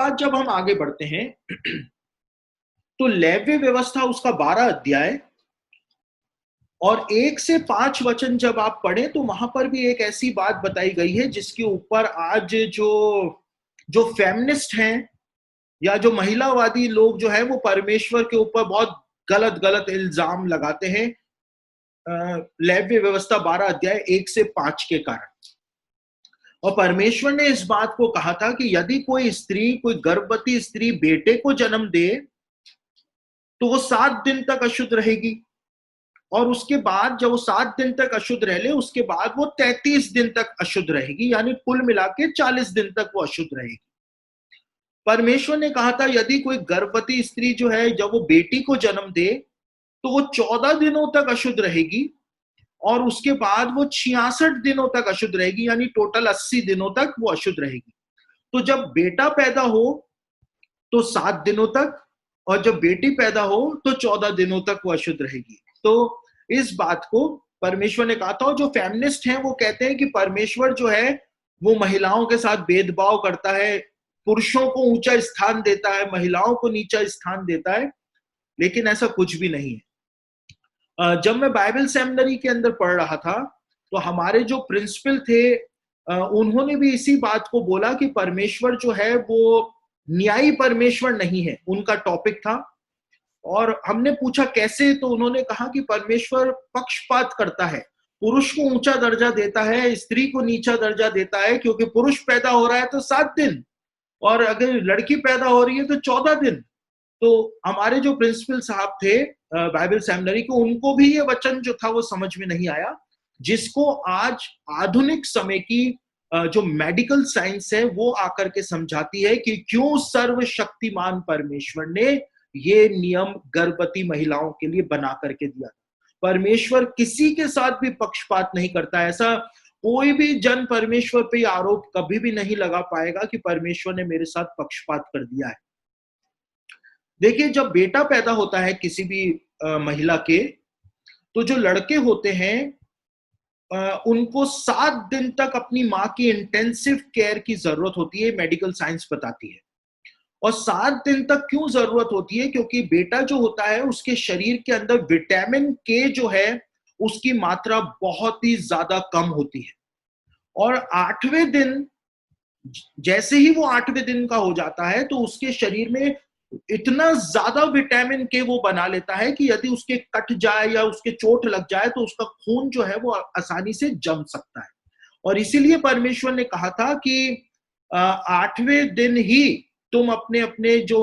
बाद जब हम आगे बढ़ते हैं तो लेव्य व्यवस्था उसका 12 अध्याय और 1 से 5 वचन जब आप पढ़ें तो वहां पर भी एक ऐसी बात बताई गई है जिसके ऊपर आज जो जो फेमिनिस्ट हैं या जो महिलावादी लोग जो है वो परमेश्वर के ऊपर बहुत गलत गलत इल्जाम लगाते हैं लेव्य व्यवस्था 12 अध्याय 1 से 5 के कारण। और परमेश्वर ने इस बात को कहा था कि यदि कोई गर्भवती स्त्री बेटे को जन्म दे तो वो 7 दिन तक अशुद्ध रहेगी, और उसके बाद जब वो 7 दिन तक अशुद्ध रह ले उसके बाद वो 33 दिन तक अशुद्ध रहेगी, यानी कुल मिला के 40 दिन तक वो अशुद्ध रहेगी। परमेश्वर ने कहा था यदि कोई गर्भवती स्त्री जो है जब वो बेटी को जन्म दे तो वो 14 दिनों तक अशुद्ध रहेगी और उसके बाद वो 66 दिनों तक अशुद्ध रहेगी, यानी टोटल 80 दिनों तक वो अशुद्ध रहेगी। तो जब बेटा पैदा हो तो 7 दिनों तक, और जब बेटी पैदा हो तो 14 दिनों तक वो अशुद्ध रहेगी। तो इस बात को परमेश्वर ने कहा था। और जो फेमिनिस्ट हैं वो कहते हैं कि परमेश्वर जो है वो महिलाओं के साथ भेदभाव करता है, पुरुषों को ऊंचा स्थान देता है, महिलाओं को नीचा स्थान देता है, लेकिन ऐसा कुछ भी नहीं है। जब मैं बाइबल सेमिनरी के अंदर पढ़ रहा था तो हमारे जो प्रिंसिपल थे उन्होंने भी इसी बात को बोला कि परमेश्वर जो है वो न्यायी परमेश्वर नहीं है, उनका टॉपिक था। और हमने पूछा कैसे, तो उन्होंने कहा कि परमेश्वर पक्षपात करता है, पुरुष को ऊंचा दर्जा देता है, स्त्री को नीचा दर्जा देता है, क्योंकि पुरुष पैदा हो रहा है तो 7 दिन और अगर लड़की पैदा हो रही है तो 14 दिन। तो हमारे जो प्रिंसिपल साहब थे बाइबल सेमिनरी के, उनको भी ये वचन जो था वो समझ में नहीं आया, जिसको आज आधुनिक समय की जो मेडिकल साइंस है वो आकर के समझाती है कि क्यों सर्वशक्तिमान परमेश्वर ने ये नियम गर्भवती महिलाओं के लिए बना करके दिया। परमेश्वर किसी के साथ भी पक्षपात नहीं करता। ऐसा कोई भी जन परमेश्वर पे आरोप कभी भी नहीं लगा पाएगा कि परमेश्वर ने मेरे साथ पक्षपात कर दिया है। देखिए, जब बेटा पैदा होता है किसी भी महिला के, तो जो लड़के होते हैं उनको 7 दिन तक अपनी माँ की इंटेंसिव केयर की जरूरत होती है, मेडिकल साइंस बताती है। और 7 दिन तक क्यों जरूरत होती है? क्योंकि बेटा जो होता है उसके शरीर के अंदर विटामिन के जो है उसकी मात्रा बहुत ही ज्यादा कम होती है। और 8वें दिन, जैसे ही वो 8वें दिन का हो जाता है तो उसके शरीर में इतना ज्यादा विटामिन के वो बना लेता है कि यदि उसके कट जाए या उसके चोट लग जाए तो उसका खून जो है वो आसानी से जम सकता है। और इसीलिए परमेश्वर ने कहा था कि 8वें दिन ही तुम अपने अपने जो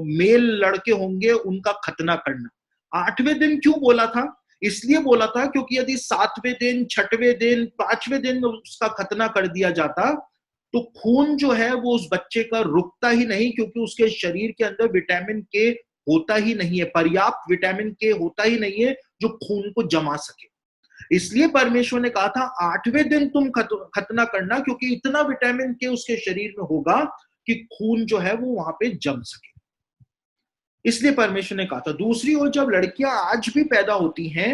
मेल लड़के होंगे उनका खतना करना। 8वें दिन क्यों बोला था? इसलिए बोला था क्योंकि यदि 7वें दिन, 6वें दिन, 5वें दिन उसका खतना कर दिया जाता तो खून जो है वो उस बच्चे का रुकता ही नहीं, क्योंकि उसके शरीर के अंदर विटामिन के होता ही नहीं है, पर्याप्त विटामिन के होता ही नहीं है जो खून को जमा सके। इसलिए परमेश्वर ने कहा था 8वें दिन तुम खतना करना, क्योंकि इतना विटामिन के उसके शरीर में होगा कि खून जो है वो वहां पे जम सके। इसलिए परमेश्वर ने कहा था। दूसरी ओर जब लड़कियां आज भी पैदा होती हैं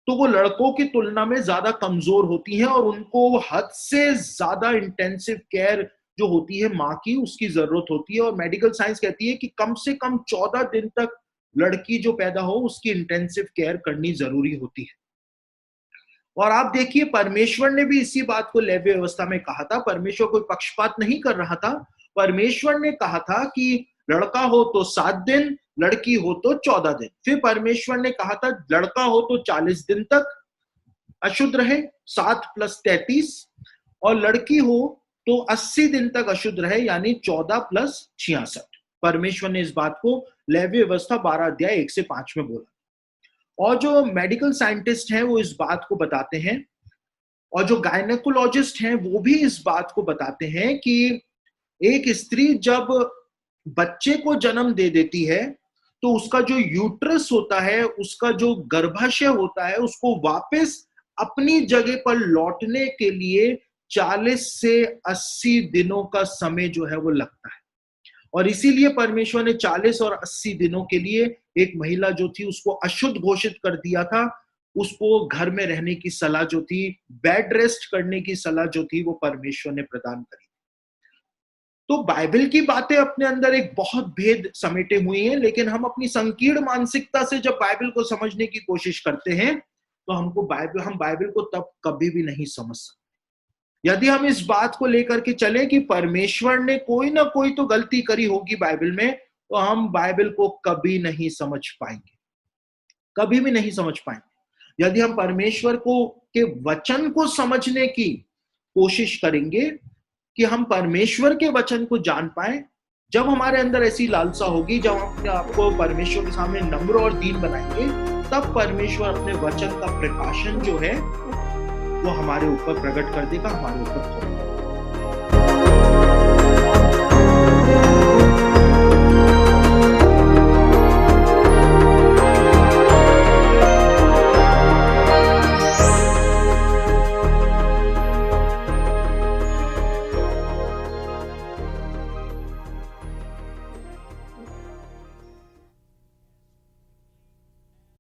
तो वो लड़कों की तुलना में ज्यादा कमजोर होती हैं और उनको हद से ज्यादा इंटेंसिव केयर जो होती है माँ की, उसकी जरूरत होती है। और मेडिकल साइंस कहती है कि कम से कम 14 दिन तक लड़की जो पैदा हो उसकी इंटेंसिव केयर करनी जरूरी होती है। और आप देखिए, परमेश्वर ने भी इसी बात को लेव्य व्यवस्था में कहा था। परमेश्वर कोई पक्षपात नहीं कर रहा था। परमेश्वर ने कहा था कि लड़का हो तो 7 दिन, लड़की हो तो 14 दिन। फिर परमेश्वर ने कहा था लड़का हो तो 40 दिन तक अशुद्ध रहे, 7 + 33, और लड़की हो तो 80 दिन तक अशुद्ध रहे, यानी 14 + 66। परमेश्वर ने इस बात को लेव्य व्यवस्था 12 अध्याय 1 से 5 में बोला। और जो मेडिकल साइंटिस्ट हैं वो इस बात को बताते हैं, और जो गायनेकोलॉजिस्ट हैं वो भी इस बात को बताते हैं कि एक स्त्री जब बच्चे को जन्म दे देती है तो उसका जो यूट्रस होता है, उसका जो गर्भाशय होता है, उसको वापस अपनी जगह पर लौटने के लिए 40 से 80 दिनों का समय जो है वो लगता है। और इसीलिए परमेश्वर ने 40 और 80 दिनों के लिए एक महिला जो थी उसको अशुद्ध घोषित कर दिया था। उसको घर में रहने की सलाह जो थी, बेड रेस्ट करने की सलाह जो थी, वो परमेश्वर ने प्रदान करी। तो बाइबल की बातें अपने अंदर एक बहुत भेद समेटे हुई हैं, लेकिन हम अपनी संकीर्ण मानसिकता से जब बाइबल को समझने की कोशिश करते हैं तो हम बाइबल को तब कभी भी नहीं समझ सकते। यदि हम इस बात को लेकर के चले कि परमेश्वर ने कोई ना कोई तो गलती करी होगी बाइबल में, तो हम बाइबल को कभी नहीं समझ पाएंगे, कभी भी नहीं समझ पाएंगे। यदि हम परमेश्वर को के वचन को समझने की कोशिश करेंगे कि हम परमेश्वर के वचन को जान पाए, जब हमारे अंदर ऐसी लालसा होगी, जब हम अपने आप को परमेश्वर के सामने नम्र और दीन बनाएंगे, तब परमेश्वर अपने वचन का प्रकाशन जो है वो हमारे ऊपर प्रकट कर देगा, हमारे ऊपर